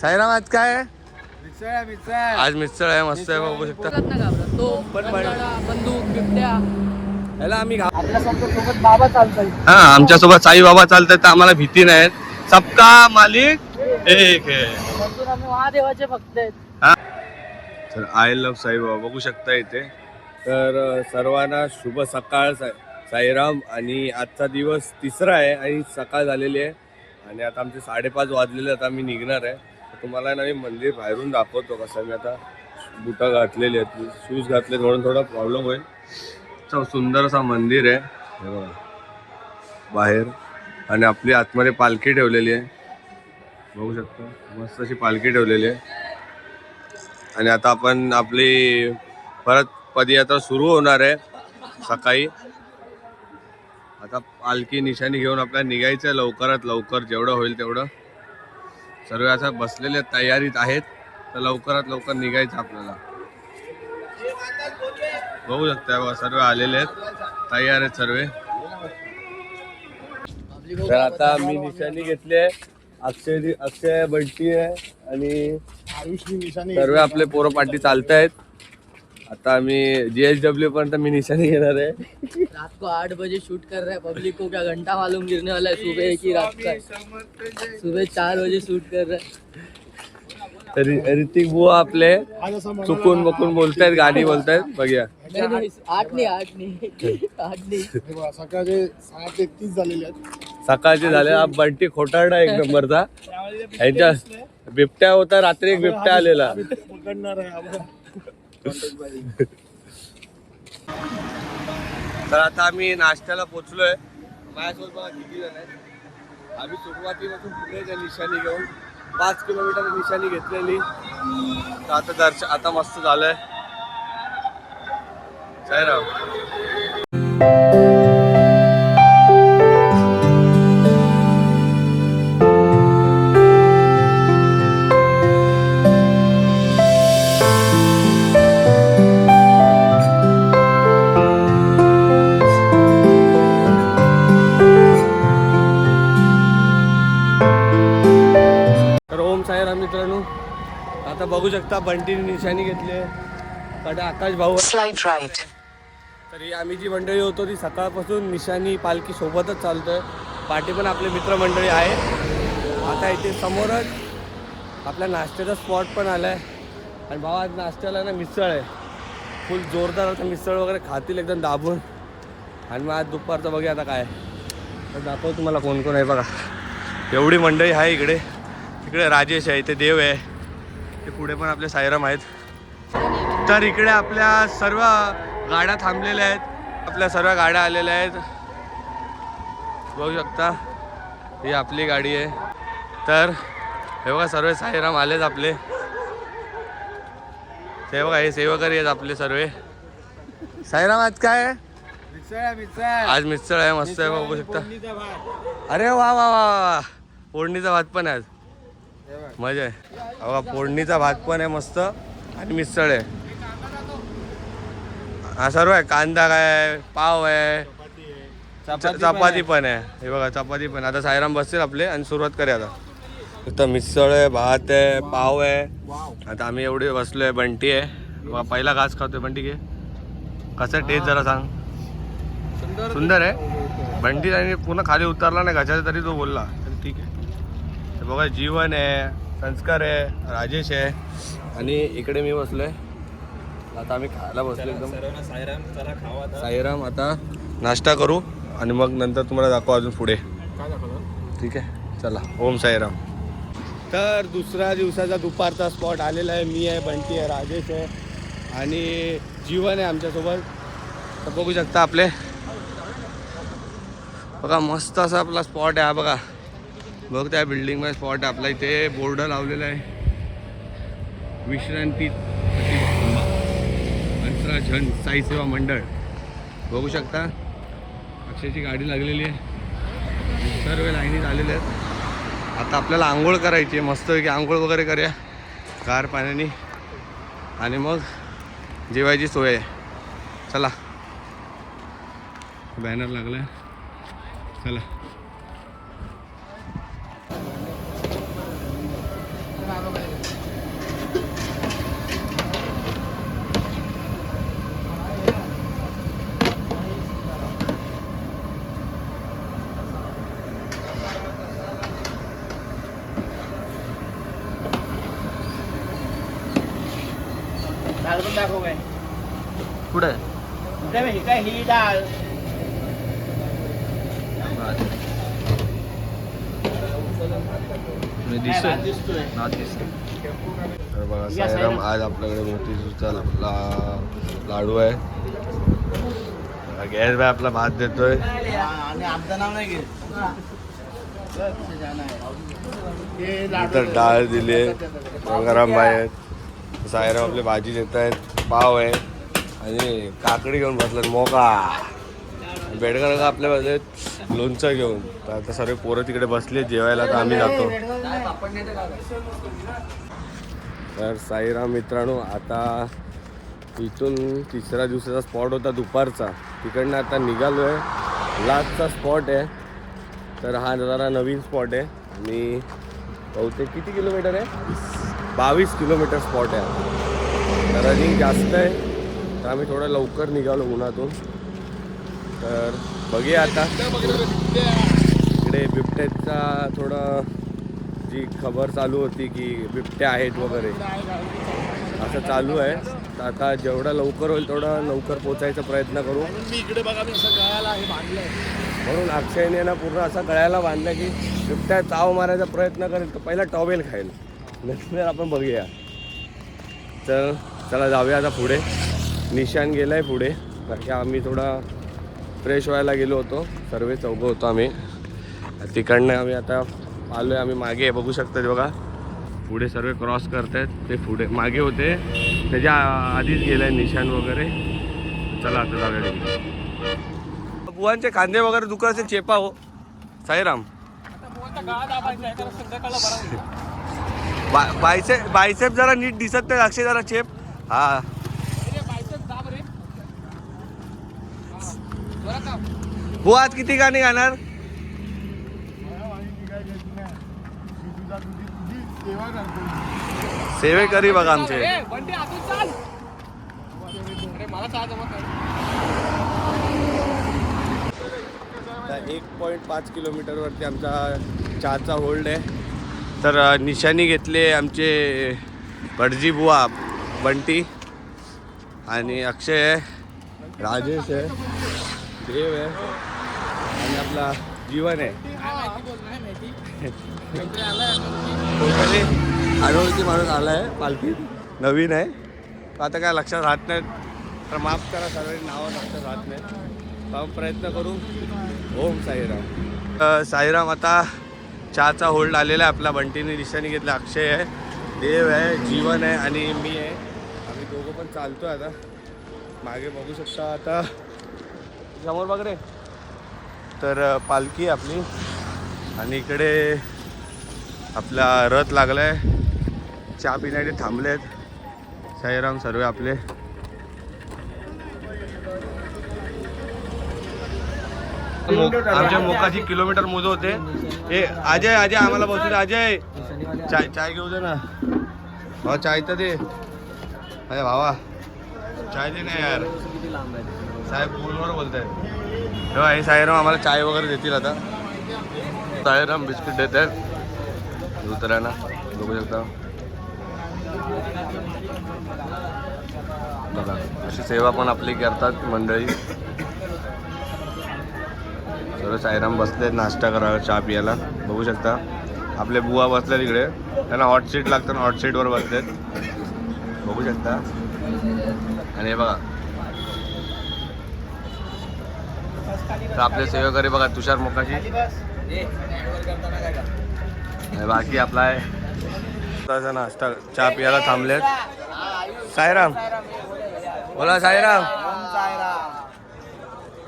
साईराम आज काय आहे? मिसळ आज मिसळ आहे, मस्त आहे, बघू शकता. तो बंदूक बिबट्या याला आम्ही आपल्या सोबत बाबा चालतोय. हा, आमच्यासोबत साई बाबा चालतात तर आम्हाला भीती नाही. सबका मालिक एक है. म्हणून आम्ही महादेवाचे भक्त आहेत. हा, तर आय लव्ह साईबाबा बघू शकता इथे. तर सर्वांना शुभ सकाळ. साईराम. आणि आजचा दिवस तिसरा आहे आणि सकाळ झालेली आहे आणि आता आमचे 5:30 वाजलेले. आता आम्ही निघणार आहे. तुम्हाला नवीन मंदिर बाहेरून दाखवतो कसं. मी आता बुटं घातलेली आहेत, शूज घातले, म्हणून थोडा प्रॉब्लेम होईल. सुंदर असा मंदिर आहे हे बघा बाहेर. आणि आपली आतमध्ये पालखी ठेवलेली आहे, बघू शकता. मस्त अशी पालखी ठेवलेली आहे. आणि आता आपण आपली परत पदयात्रा सुरू होणार आहे सकाळी. आता पालखी निशाणी घेऊन आपल्याला निघायचं आहे लवकरात लवकर, जेवढं होईल तेवढं. सर्व आता बसलेले तयारीत आहेत, तर लवकरात लवकर निघायचं आपल्याला. बघू शकता बघा, सर्व आलेले आहेत, तयार आहेत सर्व. तर आता मी निशाणी घेतली आहे. अक्षय बंटी आहे आणि सर्व आपले पोरं पाठी चालत आहेत. आता आम्ही GSW पर्यंत मी निशाणी घेणार आहे. रात को 8 बजे शूट कर रहे हैं. पब्लिक को क्या घंटा मालूम गिरने वाला है सुबह की रात का? सुबह 4 बजे शूट कर रहे हैं. तर ऋतिक बुवा आपले चुकून बकून बोलतायत, गाणी बोलतायत. बघूया. नहीं, 8 नहीं. सकाळचे 6:30 झालेले आहेत. सकाळचे झाले. बंटी खोटारडा एक नंबरचा. ह्याच्या बिबट्या होता रात्री, एक बिबट्या आलेला. पकडणार आहे आम्हाला. तर आता आम्ही नाश्त्याला पोचलोय. माझ्यासोबत बघा किती जण आहेत. आम्ही सुरुवातीपासून पुढे त्या निशाणी घेऊन 5 किलोमीटर निशाणी घेतलेली. तर आता दर्शन आता मस्त झालंय. साईराम. साईराम मित्रांनो, आता बघू शकता बंटीने निशाणी घेतली आहे. कडे आकाश भाऊ. तरी आम्ही जी मंडळी होतो ती सकाळपासून निशाणी पालखी सोबतच चालतोय. पाठी पण आपले मित्रमंडळी आहे. आता इथे समोरच आपल्या नाश्त्याचा स्पॉट पण आला आहे. आणि भाऊ आज नाश्त्याला ना मिसळ आहे, फुल जोरदार. आता मिसळ वगैरे खातील एकदम दाबून. आणि मग आज दुपारचं बघूया आता काय तर दाखवतो तुम्हाला कोण कोण आहे. बघा एवढी मंडळी आहे इकडे. इकडे राजेश आहे, इथे देव आहे, ते पुढे पण आपले साईराम आहेत. तर इकडे आपल्या सर्व गाड्या थांबलेल्या आहेत, आपल्या सर्व गाड्या आलेल्या आहेत. बघू शकता ही आपली गाडी आहे. तर हे बघा सर्व साईराम आलेत आपले. ते बघा हे सेवकरी आहेत आपले सर्व. साईराम आज काय आहे? आज मिसळ आहे, मस्त आहे, बघू शकता. अरे वा वा वा, फोडणीचा भात पण आहे आज. मजा आहे बघा, फोडणीचा भात पण आहे मस्त आणि मिसळ आहे. हा सर्व आहे. कांदा काय, पाव आहे, चपाती पण आहे. हे बघा चपाती पण. आता साईराम बसतील आपले आणि सुरुवात करूया आता. इथं मिसळ आहे, भात आहे, पाव आहे. आता आम्ही एवढे बसलोय. बंटी आहे बघा, पहिला घास खातोय. बंटी घे, कसं टेस्ट जरा सांग. सुंदर आहे. बंटी आणि पुन्हा खाली उतरला नाही घासाचा तरी तो बोलला ठीक आहे. बघा जीवन आहे, संस्कार आहे, राजेश आहे आणि इकडे मी बसलोय. आता आम्ही खायला बसलो एकदम. साईराम आता नाश्ता करू आणि मग नंतर तुम्हाला दाखवू अजून पुढे. ठीक आहे चला. ओम साईराम. तर दुसऱ्या दिवसाचा दुपारचा स्पॉट आलेला आहे. मी आहे, बंटी आहे, राजेश आहे आणि जीवन आहे आमच्यासोबत. तर बघू शकता आपले बघा मस्त असा आपला स्पॉट आहे हा. बघा बघ त्या बिल्डिंगमध्ये स्पॉट आहे आपला. इथे बोर्ड लावलेला आहे, विश्रांती अंतराझन साई सेवा मंडळ. बघू शकता अक्षयची गाडी लागलेली आहे, सर्व लाईनीत आलेले आहेत. आता आपल्याला आंघोळ करायची आहे, मस्तपैकी आंघोळ वगैरे करूया गार पाण्याने आणि मग जेवायची सोय आहे. चला, बॅनर लागला आहे, चला. पुढे ही डाळ दिसतोय. तर बघा साईराम, आज आपल्याकडे मोतीचूरचा लाडू आहे. गॅस बाय आपला भात देतोय. आणि आमचं नाव नाही घेत. नंतर डाळ दिली, गंगाराम बाई आहेत, साईराम आपली भाजी देत आहेत, पाव आहे आणि काकडी घेऊन बसलात मोका. बेडकर का आपल्या बसले लोणचं घेऊन. तर आता सर्व पोरं तिकडे बसले जेवायला, तर आम्ही जातो. तर साईराम मित्रांनो, आता इथून तिसऱ्या दिवसाचा स्पॉट होता दुपारचा, तिकडनं आता निघालो आहे. लास्टचा स्पॉट आहे. तर हा जरा नवीन स्पॉट आहे आणि बहुतेक किती किलोमीटर आहे? 22 किलोमीटर स्पॉट आहे. तर रनिंग जास्त आहे, तर आम्ही थोडं लवकर निघालो उन्हातून. तर बघूया आता. इकडे बिबट्याचा थोडं जी खबर चालू होती की बिबट्या आहेत वगैरे असं चालू आहे. तर आता जेवढा लवकर होईल तेवढा लवकर पोचायचा प्रयत्न करू. मी इकडे बघा, मी असं गळ्याला हे बांधलंय. म्हणून अक्षयने ना पूर्ण असा गळ्याला बांधला की बिबट्या चाव मारायचा प्रयत्न करेल तर पहिला टॉवेल खाईल, नंतर आपण बघूया. तर चला जाऊया आता पुढे. निशान गेला आहे पुढे, कारण की आम्ही थोडा फ्रेश व्हायला गेलो होतो. सर्व चौघं होतो आम्ही. तिकडनं आम्ही आता आलो आहे. आम्ही मागे बघू शकता बघा, पुढे सर्व क्रॉस करत आहेत. ते पुढे मागे होते, त्याच्या आधीच गेलं आहे निशान वगैरे. चला आता जाऊया तिकडे. बुवांचे कांदे वगैरे दुकानाचे चेपा हो साईराम. बायसेप जरा नीट दिसत नाही. अक्षय जरा चेप. हा बुवा, आज किती गाणी गाणार? सेवे करी बघा आमचे. 1.5 किलोमीटरवरती आमचा चहाचा होल्ड आहे. तर निशाणी घेतले आमचे भटजी बुवा, बंटी आणि अक्षय आहे, राजेश आहे, देव आहे आणि आपला जीवन आहे. अनोळखी माणूस आला आहे पालखीत, नवीन आहे. आता काय लक्षात राहत नाहीत तर माफ करा, सर्वांनी नावं लक्षात राहत नाही. पण प्रयत्न करू. ओम साईराम. साईराम आता चहाचा होल्ड आलेला आहे आपला. बंटीने निशाणी घेतला. अक्षय आहे, देव आहे, जीवन आहे आणि मी आहे. आम्ही दोघं पण चालतो आहे. आता मागे बघू शकता, आता समोर बघ रे. तर पालखी आपली आणि इकडे आपला रथ लागला आहे. चहा पिण्यासाठी थांबले आहेत साईराम सर्व आपले. आमच्या मोकाची किलोमीटर मोज होते. हे अजय अजय आम्हाला बसू. अजय चाय घेऊ दे ना भावा. चाय तर दे. अरे भावा चाय दे ना यार. साहेब फोनवर बोलत आहेत. तेव्हा हे साईराम आम्हाला चाय वगैरे देतील. आता साईराम बिस्किट देत आहेत दुसऱ्यांना, बघू शकता. बघा अशी सेवा पण आपली करतात मंडळी. सर्व साईराम बसले नाश्ता करायला, चहा पियाला. बघू शकता आपले बुवा बसले तिकडे. त्यांना हॉट सीट लागतं, हॉट सीटवर बसलेत. बघू शकता. आणि हे बघा तर आपले सेवेकरी बघा, तुषार मोकाशी. बाकी आपला आहे नाश्ता, चहा पियाला थांबलेत. साईराम बोला. साईराम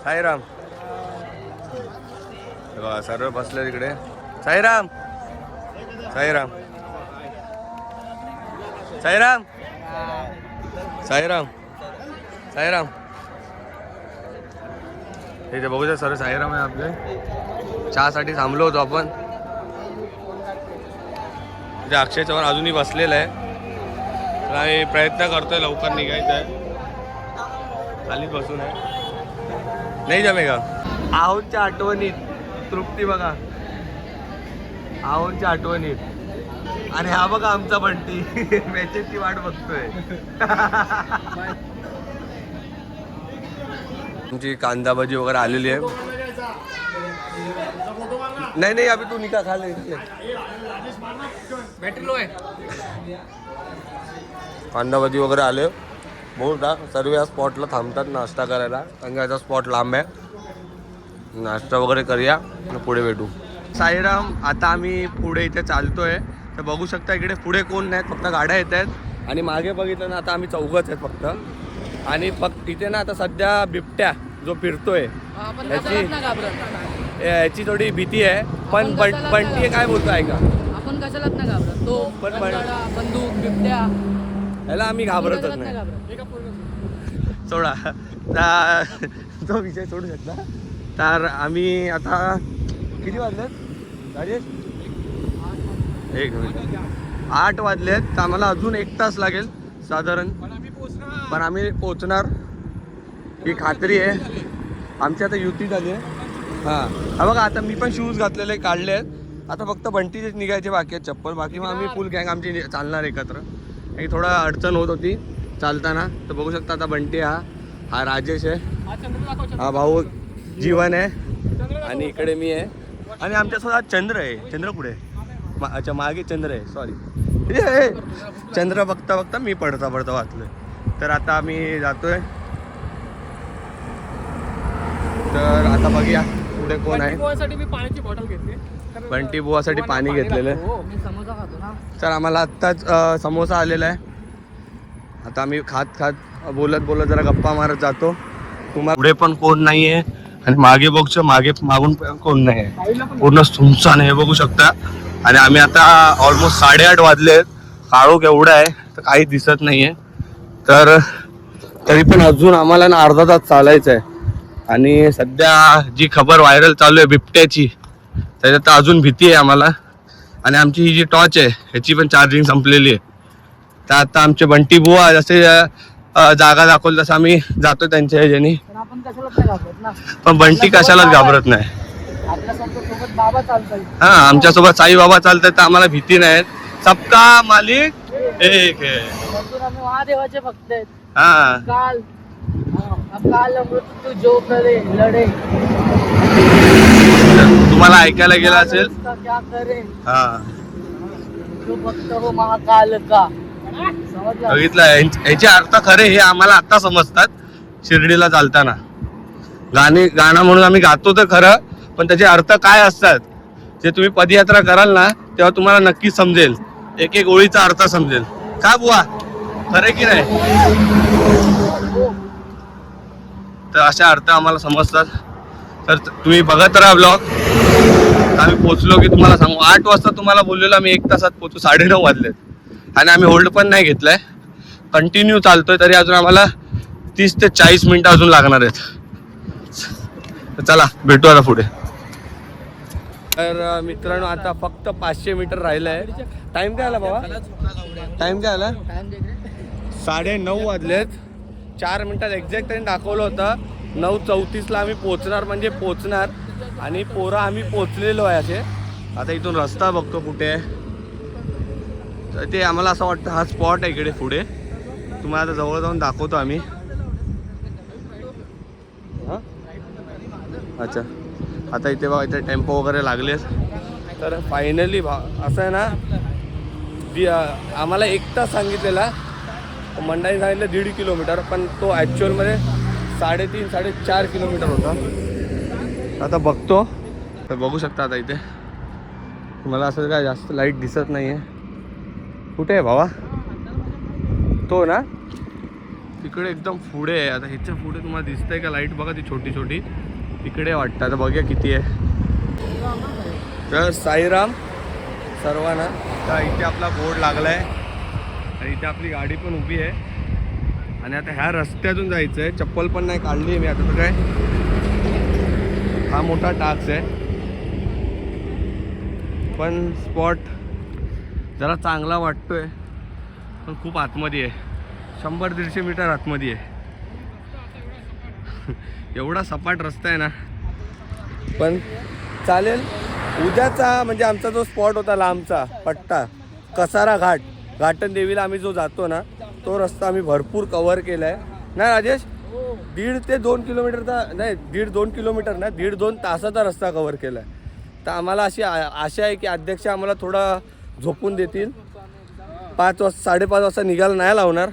साईराम. बघा सर्व बसले तिकडे. साईराम साईराम साईराम साईराम साईराम. इथे बघू शकता सर्व साईराम आहे आपले. चहासाठी थांबलो होतो आपण. सध्या अक्षयच्या वर अजूनही बसलेला आहे. तर आम्ही प्रयत्न करतोय लवकर निघायचं आहे. खालीच बसून आहे. नाही जमेगा. आहोंच्या आठवणीत तृप्ती बघा, आहोंच्या आठवणीत. आणि हा बघा आमचा बंटी मॅचेसची वाट बघतोय. आमची कांदा भाजी वगैरे आलेली आहे. नाही नाही अभि तू निका खाले बॅटरी लो आहे. कांदा भाजी वगैरे आले. बहुत सर्व या स्पॉटला थांबतात नाश्ता करायला, कारण याचा स्पॉट लांब आहे. नाश्ता वगैरे करूया आणि पुढे भेटू. साईराम, आता आम्ही पुढे इथे चालतोय. तर बघू शकता इकडे पुढे कोण नाहीत, फक्त गाड्या येत आहेत. आणि मागे बघितलं ना, आता आम्ही चौघच आहेत फक्त. आणि फक्त इथे ना आता सध्या बिबट्या जो फिरतोय याची थोडी भीती आहे. पण बंटी काय बोलतो ऐका, आपण कशालाच नाही घाबरत. तो पण बंदूक बिबट्या याला आम्ही घाबरतच नाही. सोडा तो विषय सोडू शकता. तर आम्ही आता किती वाजलेत राजेश? 1 मिनिट. 8 वाजलेत. तर आम्हाला अजून 1 तास लागेल साधारण. पण आम्ही पोचणार ही खात्री आहे. आमची आता युती झाली आहे. हा बघा, आता मी पण शूज घातलेले काढले आहेत. आता फक्त बंटीचेच निघायचे बाकी आहेत चप्पल. बाकी मग आम्ही फुल गँग आमची चालणार एकत्र. एक थोडा अडचण होत होती चालताना. तर बघू शकता आता बंटी हा राजेश आहे, हा भाऊ जीवन आहे, आणि इकडे मी आहे. आणि आमच्यासोबत चंद्र आहे. चंद्र पुढे अच्छा मागे चंद्र आहे, सॉरी. चंद्र बघता बघता मी पडता वाचलोय. तर आता आम्ही जातोय. तर आता बघूया पुढे कोण आहे. मी पाण्याची बॉटल घेतली. बंटी बुवासाठी पाणी घेतलेलं आहे. मी समोसा खातो ना. तर आम्हाला आत्ताच समोसा आलेला आहे. आता आम्ही खात बोलत जरा गप्पा मारत जातो. तुम्हाला पुढे पण कोण नाही आहे आणि मागे बघतो, मागून पण कोण नाही आहे. पूर्ण सुनसान आहे बघू शकता. आणि आम्ही आता ऑलमोस्ट 8:30 वाजलेत. काळोख एवढा आहे तर काही दिसत नाही आहे. तर तरी पण अजून आम्हाला ना अर्धा तास चालायचं आहे. आणि सध्या जी खबर व्हायरल चालू आहे बिबट्याची, त्याच्यात अजून भीती आहे आम्हाला. आणि आमची ही जी टॉर्च आहे ह्याची पण चार्जिंग संपलेली आहे. तर आता आमचे बंटी बुवा जसे जागा दाखवली तसं आम्ही जातो त्यांच्या ह्याच्यानी. पण आपण कशालाच नाही घाबरत ना. पण बंटी कशालाच घाबरत नाही. आपल्यासोबत बाबा चालतात. हा आमच्यासोबत साई बाबा चालतात तर आम्हाला भीती नाही. सबका मालिक एक है. आम्ही महादेवाचे भक्त आहेत. हा काल अमृत तू जो करे लढे. तुम्हाला ऐकायला गेलं असेल. क्या करे हा जो भक्त हो महाकाल का. समजलं? बघितलं, याचे अर्थ खरे हे आम्हाला आता समजतात शिर्डीला चालताना. गाणं म्हणून आम्ही गातो तर खरं, पण त्याचे अर्थ काय असतात जे तुम्ही पदयात्रा कराल ना तेव्हा तुम्हाला नक्कीच समजेल. एक एक ओळीचा अर्थ समजेल. का बुवा, खरे की नाही? तर अशा अर्थ आम्हाला समजतात. तर तुम्ही बघत राहा ब्लॉग. आम्ही पोचलो की तुम्हाला सांगू. 8 वाजता तुम्हाला बोललेलो आम्ही 1 तासात पोचू. 9:30 वाजलेत. आणि आम्ही होल्ड पण नाही घेतलाय, कंटिन्यू चालतोय. तरी अजून आम्हाला 30 ते 40 मिनिटं अजून लागणार आहेत. चला भेटू आता पुढे. तर मित्रांनो आता फक्त 500 मीटर राहिलं आहे. टाइम काय आला बाबा? टाइम काय आला? 9:30 वाजलेत. 4 मिनिटात एक्झॅक्ट टाइम दाखवलं होतं. 9:34ला आम्ही पोचणार म्हणजे पोचणार. आणि पोरं आम्ही पोचलेलो आहे असे. आता इथून रस्ता बघतो कुठे आहे. तर ते आम्हाला असं वाटतं हा स्पॉट आहे इकडे पुढे. तुम्हाला आता जवळ जाऊन दाखवतो आम्ही. हां अच्छा, आता इथे बघा इथे टेम्पो वगैरे लागले. तर फायनली असं आहे ना, आम्हाला 1 तास सांगितलेला, मंडळाने सांगितलं 1.5 किलोमीटर, पण तो ॲक्च्युअलमध्ये 3.5-4.5 किलोमीटर होता. आता बघतो. तर बघू शकता आता इथे मला असं काय जास्त लाईट दिसत नाही आहे. कुठे आहे भावा? तो ना तिकडे एकदम पुढे आहे. आता ह्याच्या पुढे तुम्हाला दिसतंय का लाईट? बघा ती छोटी छोटी तिकडे वाटतं. आता बघूया किती आहे. तर साईराम सर्वांना. तर इथे आपला बोर्ड लागला आहे आणि इथे आपली गाडी पण उभी आहे. आणि आता ह्या रस्त्यातून जायचं आहे. चप्पल पण नाही काढली आहे मी आता. तर काय हा मोठा टास्क आहे. पण स्पॉट जरा चांगला वाटतोय पण खूप आतमध्ये आहे. 100-150 मीटर आतमध्ये आहे. एवढा सपाट रस्ता आहे ना. पण चालेल. उद्याचा म्हणजे आमचा जो स्पॉट होता लांबचा पट्टा कसारा घाट, घाटन देवीला आम्ही जो जातो ना तो रस्ता आम्ही भरपूर कव्हर केला आहे ना राजेश. 1.5 ते 2 किलोमीटरचा नाही, 1.5-2 किलोमीटर ना 1.5-2 तासाचा रस्ता कव्हर केला आहे. तर आम्हाला अशी आशा आहे की अध्यक्ष आम्हाला थोडा झोपून देतील. 5 वाजता 5:30 वाजता निघायला नाही लावणार.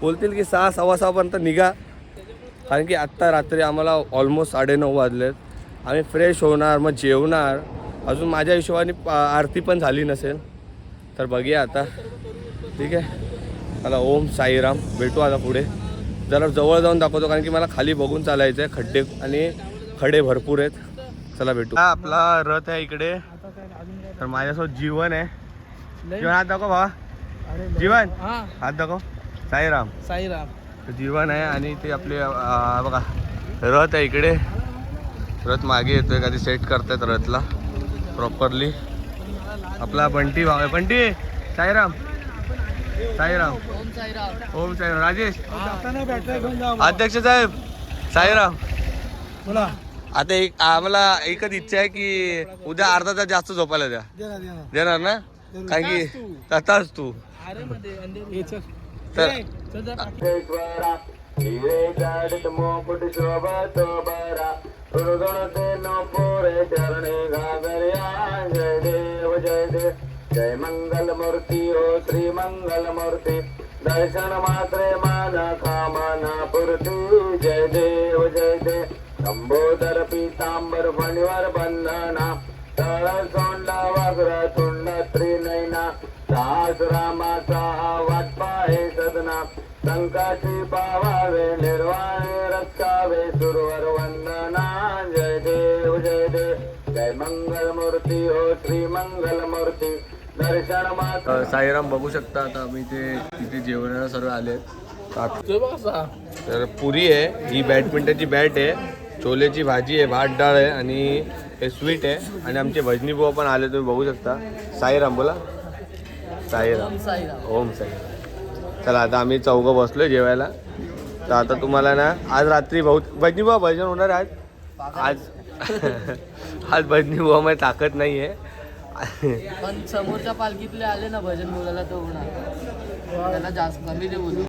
बोलतील की 6-6:15पर्यंत निघा. कारण की आत्ता रात्री आम्हाला ऑलमोस्ट 9:30 वाजलेत. आम्ही फ्रेश होणार, मग जेवणार. अजून माझ्या हिशोबाने आरती पण झाली नसेल. तर बघूया आता. ठीक आहे, मला ओम साईराम. भेटू आता पुढे. जरा जवळ जाऊन दाखवतो कारण की मला खाली बघून चालायचं आहे. खड्डे आणि खडे भरपूर आहेत. चला भेटू. हा आपला रथ आहे इकडे. तर माझ्यासोबत जीवन आहे. जीवन हात दाखव भावा. जीवन हात दाखव. साईराम. जीवन आहे आणि ते आपले बघा रथ आहे इकडे. रथ मागे येतोय, कधी सेट करतायत रथला प्रॉपरली. आपला बंटी भाव आहे. बंटी साईराम. साईराम. ओम साईराम. ओम साईराम. राजेश अध्यक्ष साहेब साईराम. बोला. आता एक आम्हाला एकच इच्छा आहे की उद्या अर्धा तास जास्त झोपायला द्या. देणार ना? कारण की तसाच तू तर जय मंगल मूर्ती हो श्री मंगल मूर्ती दर्शन मात्रे मान कामना पूर्ती जय देव जय देव संबोधर पीतांबर फणीवर बंधना तळ सोंडा वक्र तुंड त्रिनयना दास रामाचा वाट पाहे सदना संकटी पावावे निर्वाणे रक्षावे सुरवर वंदना जय देव जय देव जय मंगल मूर्ती हो श्री मंगल मूर्ती दर्शन मात्र. साईराम बघू शकता. आता आम्ही तिथे जेवणाला सर्व आले. तर पुरी आहे, ही बॅडमिंटनची बॅट आहे, छोलेची भाजी आहे, भात डाळ आहे आणि हे स्वीट आहे. आणि आमचे भजनी बुवा पण आले, तुम्ही बघू शकता. साईराम बोला. साईराम. ओम साईराम. चला आता आम्ही चौघं बसलोय जेवायला. तर आता तुम्हाला ना आज रात्री भजनी बुवा भजन होणार आहे आज. आज भजनी बुवा मध्ये ताकद नाही आहे. पण समोरच्या पालखीतले आले ना भजन बोलायला तो होणार. त्याला जास्त कमी दे बोलू.